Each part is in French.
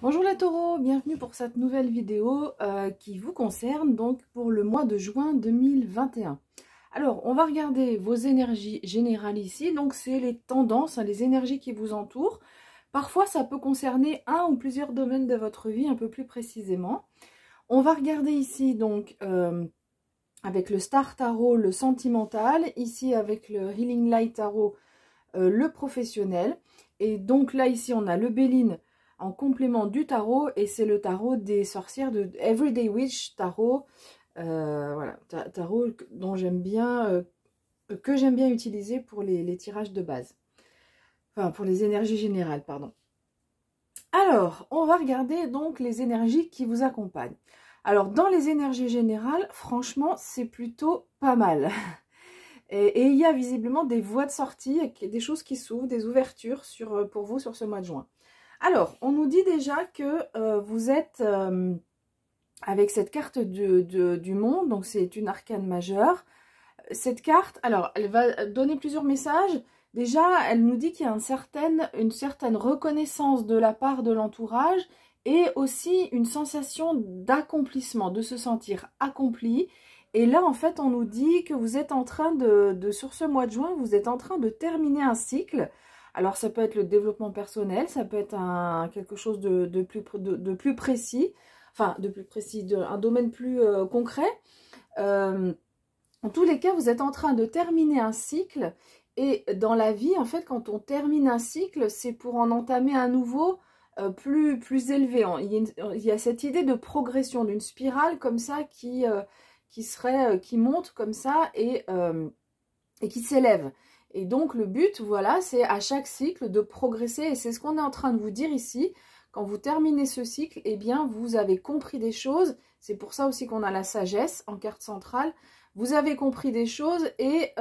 Bonjour les taureaux, bienvenue pour cette nouvelle vidéo qui vous concerne donc pour le mois de juin 2021. Alors, on va regarder vos énergies générales ici, donc c'est les tendances, les énergies qui vous entourent. Parfois, ça peut concerner un ou plusieurs domaines de votre vie un peu plus précisément. On va regarder ici donc avec le Star Tarot, le sentimental, ici avec le Healing Light Tarot, le professionnel. Et donc là, ici, on a le Béline en complément du tarot, et c'est le tarot des sorcières de Everyday Witch Tarot. Voilà, tarot dont j'aime bien, que j'aime bien utiliser pour les tirages de base. Enfin, pour les énergies générales, pardon. Alors, on va regarder donc les énergies qui vous accompagnent. Alors, dans les énergies générales, franchement, c'est plutôt pas mal. Et il y a visiblement des voies de sortie, des choses qui s'ouvrent, des ouvertures pour vous sur ce mois de juin. Alors, on nous dit déjà que vous êtes avec cette carte du monde, donc c'est une arcane majeure. Cette carte, alors, elle va donner plusieurs messages. Déjà, elle nous dit qu'il y a une certaine reconnaissance de la part de l'entourage et aussi une sensation d'accomplissement, de se sentir accompli. Et là, en fait, on nous dit que vous êtes en train sur ce mois de juin, vous êtes en train de terminer un cycle. Alors, ça peut être le développement personnel, ça peut être quelque chose de plus précis, enfin, un domaine plus concret. En tous les cas, vous êtes en train de terminer un cycle. Et dans la vie, en fait, quand on termine un cycle, c'est pour en entamer un nouveau plus élevé. Il y a cette idée de progression, d'une spirale comme ça qui monte comme ça et qui s'élève. Et donc le but, voilà, c'est à chaque cycle de progresser. Et c'est ce qu'on est en train de vous dire ici. Quand vous terminez ce cycle, eh bien, vous avez compris des choses. C'est pour ça aussi qu'on a la sagesse en carte centrale. Vous avez compris des choses et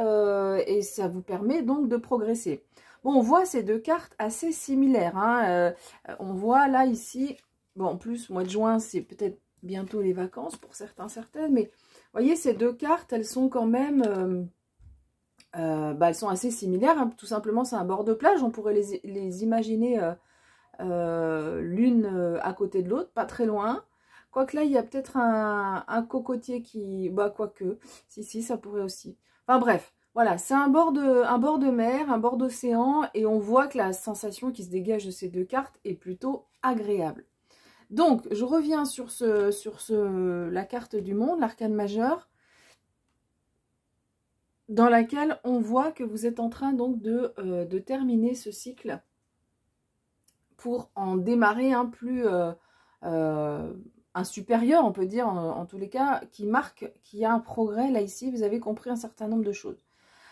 ça vous permet donc de progresser. Bon, on voit ces deux cartes assez similaires. Hein. On voit là, ici, bon, en plus, mois de juin, c'est peut-être bientôt les vacances pour certaines, mais vous voyez, ces deux cartes, elles sont quand même... elles sont assez similaires, hein. Tout simplement, c'est un bord de plage. On pourrait les imaginer l'une à côté de l'autre, pas très loin. Quoique là, il y a peut-être un cocotier qui... Bah, quoique. Si, ça pourrait aussi. Enfin bref, voilà, c'est un bord de mer, un bord d'océan, et on voit que la sensation qui se dégage de ces deux cartes est plutôt agréable. Donc, je reviens sur la carte du monde, l'arcane majeure, dans laquelle on voit que vous êtes en train donc de terminer ce cycle pour en démarrer un plus... un supérieur, on peut dire, en tous les cas, qui marque qu'il y a un progrès. Là, ici, vous avez compris un certain nombre de choses.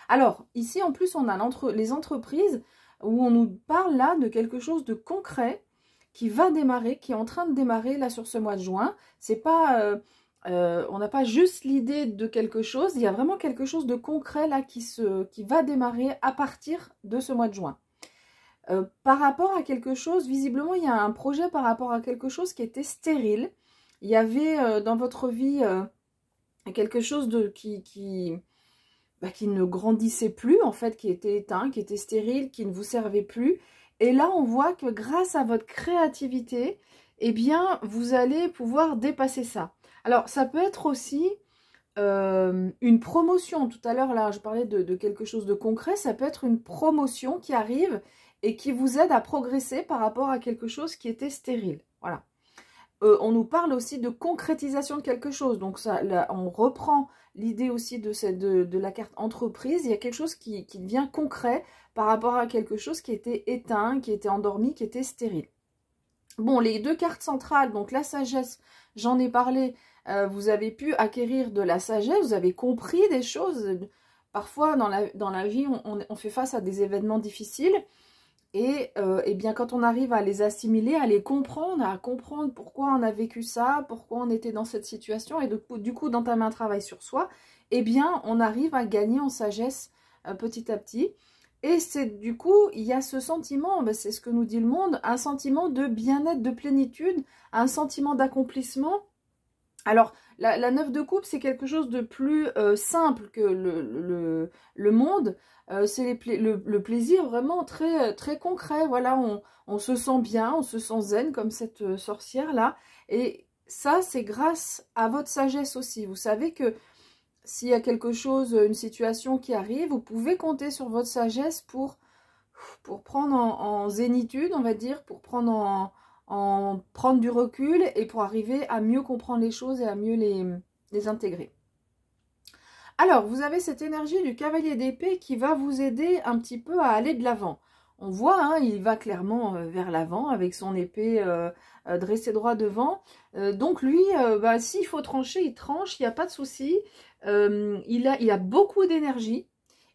Alors, ici, en plus, on a les entreprises où on nous parle là de quelque chose de concret qui va démarrer, qui est en train de démarrer là sur ce mois de juin. C'est pas... on n'a pas juste l'idée de quelque chose, il y a vraiment quelque chose de concret là qui va démarrer à partir de ce mois de juin. Par rapport à quelque chose, visiblement, il y a un projet par rapport à quelque chose qui était stérile. Il y avait dans votre vie quelque chose qui ne grandissait plus, en fait, qui était éteint, qui était stérile, qui ne vous servait plus. Et là, on voit que grâce à votre créativité, eh bien, vous allez pouvoir dépasser ça. Alors, ça peut être aussi une promotion. Tout à l'heure, là, je parlais de quelque chose de concret. Ça peut être une promotion qui arrive et qui vous aide à progresser par rapport à quelque chose qui était stérile. Voilà. On nous parle aussi de concrétisation de quelque chose. Donc, ça, là, on reprend l'idée aussi de la carte entreprise. Il y a quelque chose qui devient concret par rapport à quelque chose qui était éteint, qui était endormi, qui était stérile. Bon, les deux cartes centrales, donc la sagesse, j'en ai parlé, vous avez pu acquérir de la sagesse, vous avez compris des choses. Parfois, dans la vie, on fait face à des événements difficiles. Et bien, quand on arrive à les assimiler, à les comprendre, à comprendre pourquoi on a vécu ça, pourquoi on était dans cette situation, et du coup, d'entamer un travail sur soi, eh bien, on arrive à gagner en sagesse petit à petit. Et c'est du coup, il y a ce sentiment, ben, c'est ce que nous dit le monde, un sentiment de bien-être, de plénitude, un sentiment d'accomplissement. Alors, la 9 de coupe, c'est quelque chose de plus simple que le monde. C'est le plaisir vraiment très, très concret. Voilà, on se sent bien, on se sent zen comme cette sorcière-là. Et ça, c'est grâce à votre sagesse aussi. Vous savez que s'il y a quelque chose, une situation qui arrive, vous pouvez compter sur votre sagesse pour prendre en zénitude, on va dire, pour prendre prendre du recul et pour arriver à mieux comprendre les choses et à mieux les intégrer. Alors, vous avez cette énergie du cavalier d'épée qui va vous aider un petit peu à aller de l'avant. On voit, hein, il va clairement vers l'avant avec son épée dressée droit devant. Donc lui, s'il faut trancher, il tranche, il n'y a pas de souci. Il a beaucoup d'énergie.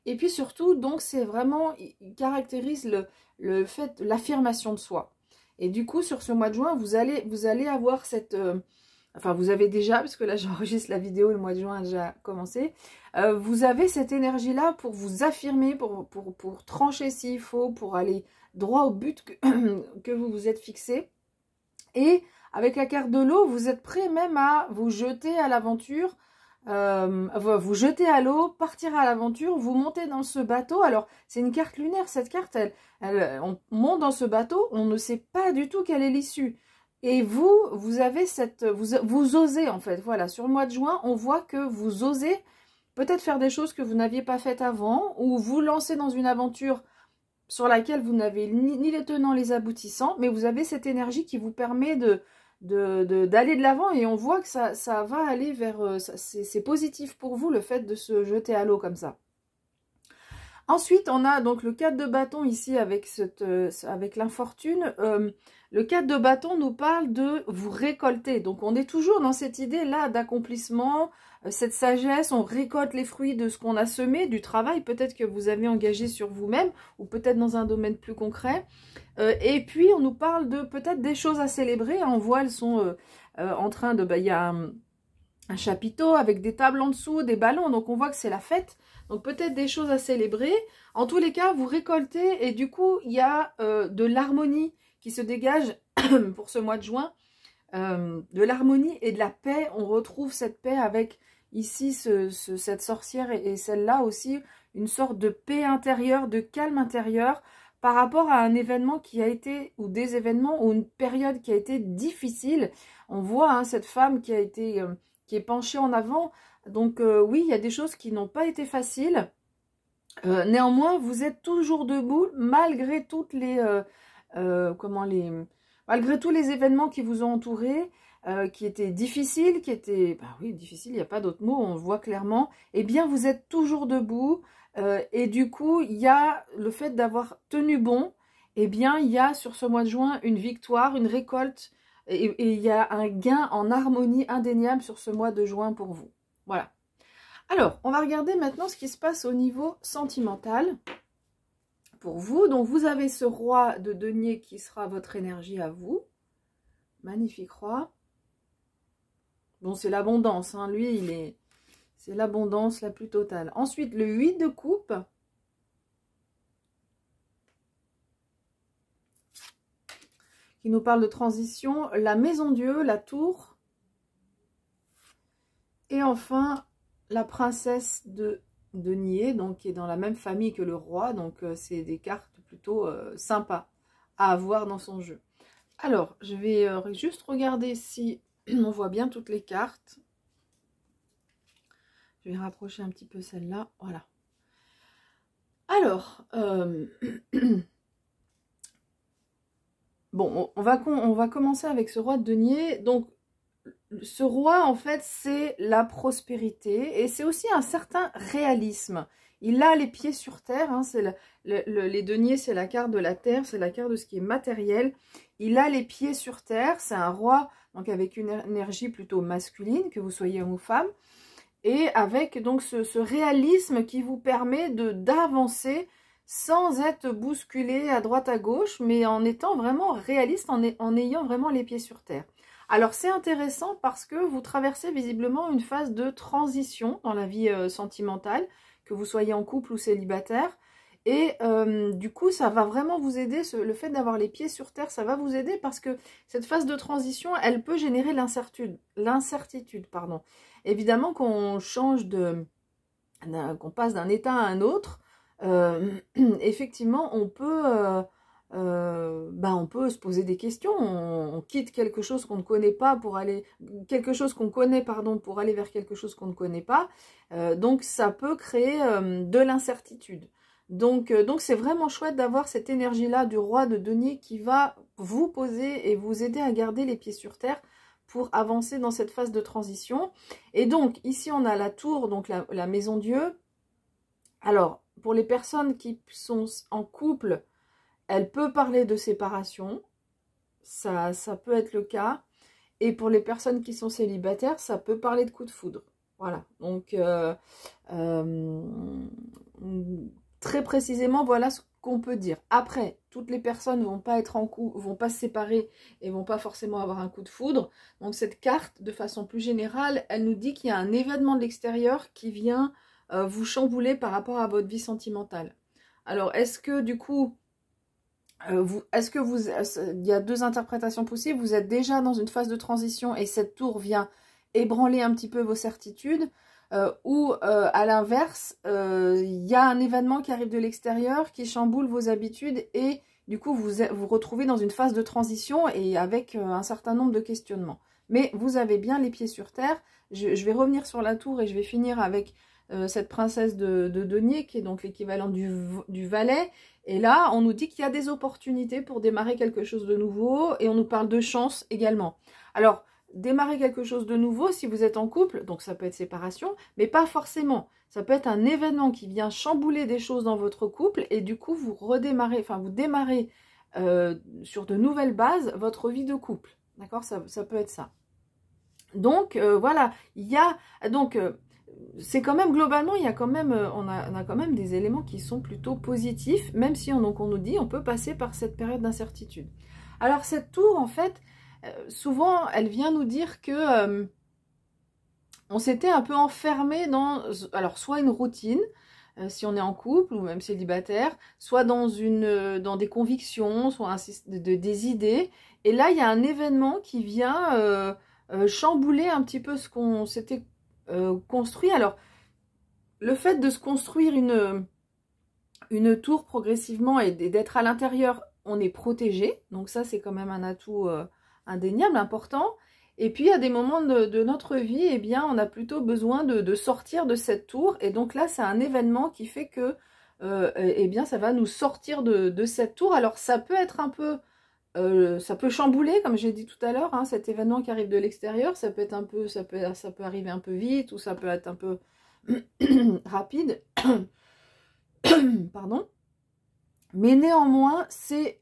Et puis surtout, donc c'est vraiment, il caractérise le fait, l'affirmation de soi. Et du coup, sur ce mois de juin, vous allez avoir cette... enfin, vous avez déjà, parce que là, j'enregistre la vidéo, le mois de juin a déjà commencé. Vous avez cette énergie-là pour vous affirmer, pour trancher s'il faut, pour aller droit au but que vous vous êtes fixé. Et avec la carte de l'eau, vous êtes prêt même à vous jeter à l'aventure, vous jeter à l'eau, partir à l'aventure, vous montez dans ce bateau. Alors, c'est une carte lunaire, cette carte, on monte dans ce bateau, on ne sait pas du tout quelle est l'issue. Et vous avez vous osez en fait, voilà, sur le mois de juin, on voit que vous osez peut-être faire des choses que vous n'aviez pas faites avant, ou vous lancer dans une aventure sur laquelle vous n'avez ni les tenants, les aboutissants, mais vous avez cette énergie qui vous permet d'aller de l'avant, et on voit que ça va aller vers... c'est positif pour vous, le fait de se jeter à l'eau comme ça. Ensuite, on a donc le 4 de bâton ici avec l'infortune. Le 4 de bâton nous parle de vous récolter. Donc, on est toujours dans cette idée-là d'accomplissement, cette sagesse. On récolte les fruits de ce qu'on a semé, du travail peut-être que vous avez engagé sur vous-même ou peut-être dans un domaine plus concret. Et puis, on nous parle de peut-être des choses à célébrer. On voit, elles sont en train de... il y a un chapiteau avec des tables en dessous, des ballons. Donc, on voit que c'est la fête. Donc, peut-être des choses à célébrer. En tous les cas, vous récoltez et du coup, il y a de l'harmonie qui se dégage pour ce mois de juin. De l'harmonie et de la paix. On retrouve cette paix avec ici cette sorcière et celle-là aussi. Une sorte de paix intérieure, de calme intérieur par rapport à un événement qui a été, ou des événements, ou une période qui a été difficile. On voit hein, cette femme qui a été... qui est penchée en avant. Donc oui, il y a des choses qui n'ont pas été faciles. Néanmoins, vous êtes toujours debout malgré toutes malgré tous les événements qui vous ont entouré, qui étaient difficiles, difficiles, il n'y a pas d'autre mot, on le voit clairement. Eh bien, vous êtes toujours debout. Et du coup, il y a le fait d'avoir tenu bon. Eh bien, il y a sur ce mois de juin une victoire, une récolte. Et il y a un gain en harmonie indéniable sur ce mois de juin pour vous. Voilà. Alors, on va regarder maintenant ce qui se passe au niveau sentimental pour vous. Donc, vous avez ce roi de denier qui sera votre énergie à vous. Magnifique roi. Bon, c'est l'abondance. Hein. Lui, c'est l'abondance la plus totale. Ensuite, le 8 de coupe. Qui nous parle de transition, la maison Dieu, la tour, et enfin la princesse de denier, donc qui est dans la même famille que le roi, donc c'est des cartes plutôt sympas à avoir dans son jeu. Alors, je vais juste regarder si on voit bien toutes les cartes. Je vais rapprocher un petit peu celle-là, voilà. Alors, bon, on va commencer avec ce roi de denier. Donc, ce roi, en fait, c'est la prospérité et c'est aussi un certain réalisme. Il a les pieds sur terre. Hein, les deniers, c'est la carte de la terre, c'est la carte de ce qui est matériel. Il a les pieds sur terre. C'est un roi donc avec une énergie plutôt masculine, que vous soyez homme ou femme. Et avec donc ce réalisme qui vous permet d'avancer sans être bousculé à droite à gauche, mais en étant vraiment réaliste, en ayant vraiment les pieds sur terre. Alors c'est intéressant parce que vous traversez visiblement une phase de transition dans la vie sentimentale, que vous soyez en couple ou célibataire. Et du coup, ça va vraiment vous aider, le fait d'avoir les pieds sur terre, ça va vous aider parce que cette phase de transition, elle peut générer l'incertitude, pardon. Évidemment, qu'on change qu'on passe d'un état à un autre, effectivement, on peut se poser des questions. On quitte quelque chose qu'on ne connaît pas pour aller quelque chose qu'on connaît, pardon, pour aller vers quelque chose qu'on ne connaît pas. Donc ça peut créer de l'incertitude. Donc c'est vraiment chouette d'avoir cette énergie-là du roi de denier qui va vous poser et vous aider à garder les pieds sur terre pour avancer dans cette phase de transition. Et donc ici on a la tour, donc la maison Dieu. Alors pour les personnes qui sont en couple, elle peut parler de séparation, ça peut être le cas. Et pour les personnes qui sont célibataires, ça peut parler de coup de foudre. Voilà, donc très précisément, voilà ce qu'on peut dire. Après, toutes les personnes ne vont pas être en couple, vont pas se séparer et vont pas forcément avoir un coup de foudre. Donc cette carte, de façon plus générale, elle nous dit qu'il y a un événement de l'extérieur qui vient vous chambouler par rapport à votre vie sentimentale. Alors, est-ce que du coup, il y a deux interprétations possibles. Vous êtes déjà dans une phase de transition et cette tour vient ébranler un petit peu vos certitudes, ou à l'inverse, il y a un événement qui arrive de l'extérieur qui chamboule vos habitudes et du coup vous vous retrouvez dans une phase de transition et avec un certain nombre de questionnements. Mais vous avez bien les pieds sur terre. Je vais revenir sur la tour et je vais finir avec cette princesse de denier qui est donc l'équivalent du valet. Et là, on nous dit qu'il y a des opportunités pour démarrer quelque chose de nouveau et on nous parle de chance également. Alors, démarrer quelque chose de nouveau si vous êtes en couple, donc ça peut être séparation, mais pas forcément. Ça peut être un événement qui vient chambouler des choses dans votre couple et du coup, vous démarrez sur de nouvelles bases votre vie de couple. D'accord, ça peut être ça. Donc, voilà, il y a... Donc, c'est quand même, globalement, il y a quand même, on a quand même des éléments qui sont plutôt positifs, même si on nous dit on peut passer par cette période d'incertitude. Alors cette tour, en fait, souvent, elle vient nous dire que on s'était un peu enfermé dans, alors soit une routine, si on est en couple ou même célibataire, soit dans des convictions, soit des idées. Et là, il y a un événement qui vient chambouler un petit peu ce qu'on s'était construit. Alors, le fait de se construire une tour progressivement et d'être à l'intérieur, on est protégé. Donc ça, c'est quand même un atout indéniable, important. Et puis, à des moments de notre vie, eh bien, on a plutôt besoin de sortir de cette tour. Et donc là, c'est un événement qui fait que, eh bien, ça va nous sortir de cette tour. Alors, ça peut être un peu... ça peut chambouler, comme j'ai dit tout à l'heure, hein, cet événement qui arrive de l'extérieur. Ça peut être un peu, ça peut arriver un peu vite ou ça peut être un peu rapide. Pardon. Mais néanmoins, c'est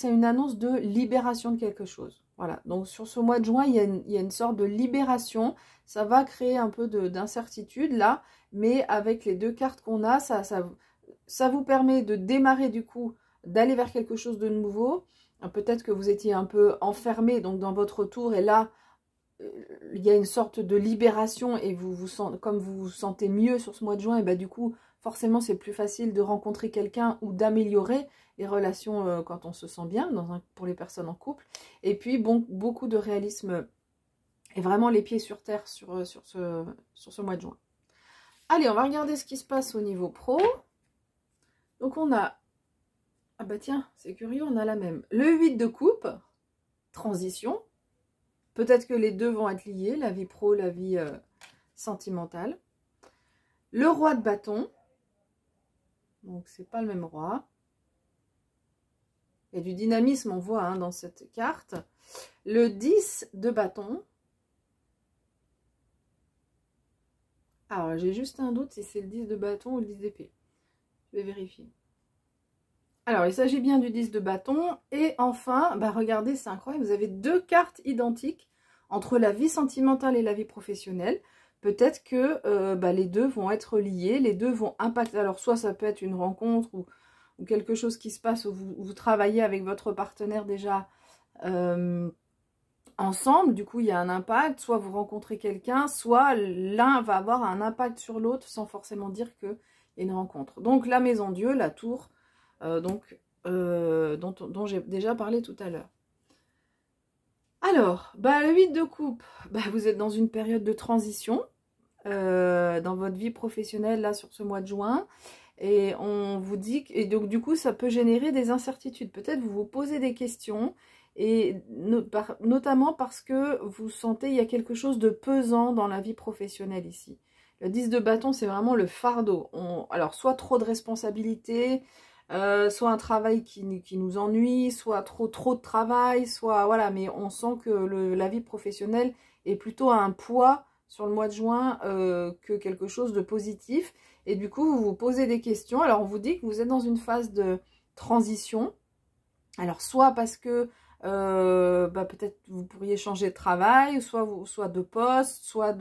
une annonce de libération de quelque chose. Voilà, donc sur ce mois de juin, il y a une sorte de libération. Ça va créer un peu d'incertitude là, mais avec les deux cartes qu'on a, ça vous permet de démarrer du coup, d'aller vers quelque chose de nouveau. Peut-être que vous étiez un peu enfermé donc dans votre tour et là, il y a une sorte de libération et comme vous vous sentez mieux sur ce mois de juin, et bah, du coup, forcément, c'est plus facile de rencontrer quelqu'un ou d'améliorer les relations quand on se sent bien, pour les personnes en couple. Et puis, bon, beaucoup de réalisme et vraiment les pieds sur terre sur ce mois de juin. Allez, on va regarder ce qui se passe au niveau pro. Donc, on a... Ah bah tiens, c'est curieux, on a la même. Le 8 de coupe, transition. Peut-être que les deux vont être liés, la vie pro, la vie sentimentale. Le roi de bâton. Donc, c'est pas le même roi. Il y a du dynamisme, on voit, hein, dans cette carte. Le 10 de bâton. Alors, j'ai juste un doute si c'est le 10 de bâton ou le 10 d'épée. Je vais vérifier. Alors, il s'agit bien du 10 de bâton. Et enfin, bah, regardez, c'est incroyable. Vous avez deux cartes identiques entre la vie sentimentale et la vie professionnelle. Peut-être que bah, les deux vont être liés, les deux vont impacter. Alors, soit ça peut être une rencontre ou quelque chose qui se passe où vous travaillez avec votre partenaire déjà ensemble. Du coup, il y a un impact. Soit vous rencontrez quelqu'un, soit l'un va avoir un impact sur l'autre sans forcément dire qu'il une rencontre. Donc la maison Dieu, la tour, dont j'ai déjà parlé tout à l'heure. Alors, le 8 de coupe, vous êtes dans une période de transition dans votre vie professionnelle là sur ce mois de juin. Et on vous dit, et donc du coup ça peut générer des incertitudes. Peut-être vous vous posez des questions, et notamment parce que vous sentez il y a quelque chose de pesant dans la vie professionnelle ici. Le 10 de bâton, c'est vraiment le fardeau. Alors soit trop de responsabilités, soit un travail qui nous ennuie, soit trop de travail, soit voilà, mais on sent que la vie professionnelle est plutôt un poids sur le mois de juin que quelque chose de positif. Et du coup, vous vous posez des questions. Alors, on vous dit que vous êtes dans une phase de transition. Alors, soit parce que peut-être vous pourriez changer de travail, soit de poste, soit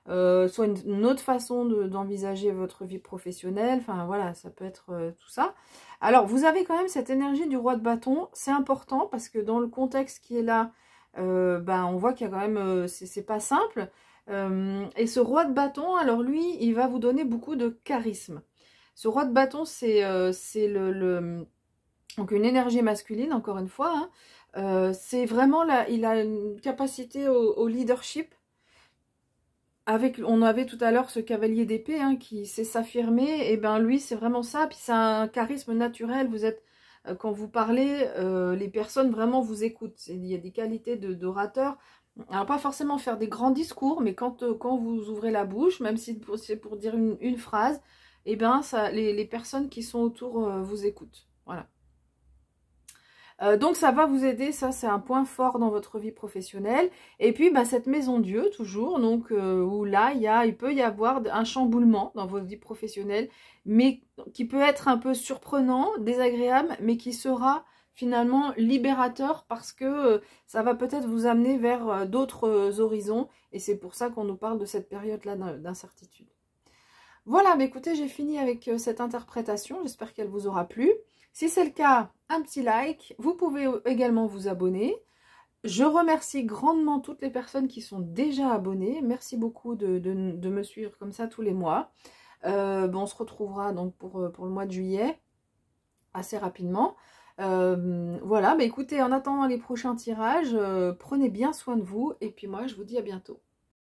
une autre façon d'envisager votre vie professionnelle. Enfin, voilà, ça peut être tout ça. Alors, vous avez quand même cette énergie du roi de bâton. C'est important parce que dans le contexte qui est là, on voit qu'il y a quand même... c'est pas simple. Et ce roi de bâton, alors lui, il va vous donner beaucoup de charisme. Ce roi de bâton, c'est donc une énergie masculine, encore une fois. Hein. C'est vraiment là, il a une capacité au leadership. On avait tout à l'heure ce cavalier d'épée qui sait s'affirmer. Et ben lui, c'est vraiment ça. Puis c'est un charisme naturel. Vous êtes, quand vous parlez, les personnes vraiment vous écoutent. Il y a des qualités d'orateur. Alors pas forcément faire des grands discours, mais quand vous ouvrez la bouche, même si c'est pour dire une phrase, et ben ça, les personnes qui sont autour vous écoutent. Voilà. Donc ça va vous aider, ça c'est un point fort dans votre vie professionnelle. Et puis cette maison Dieu toujours, donc où là il peut y avoir un chamboulement dans votre vie professionnelle, mais qui peut être un peu surprenant, désagréable, mais qui sera finalement libérateur parce que ça va peut-être vous amener vers d'autres horizons. Et c'est pour ça qu'on nous parle de cette période-là d'incertitude. Voilà, écoutez, j'ai fini avec cette interprétation. J'espère qu'elle vous aura plu. Si c'est le cas, un petit like. Vous pouvez également vous abonner. Je remercie grandement toutes les personnes qui sont déjà abonnées. Merci beaucoup de me suivre comme ça tous les mois. On se retrouvera donc pour le mois de juillet assez rapidement. Voilà, écoutez, en attendant les prochains tirages, prenez bien soin de vous. Et puis moi, je vous dis à bientôt.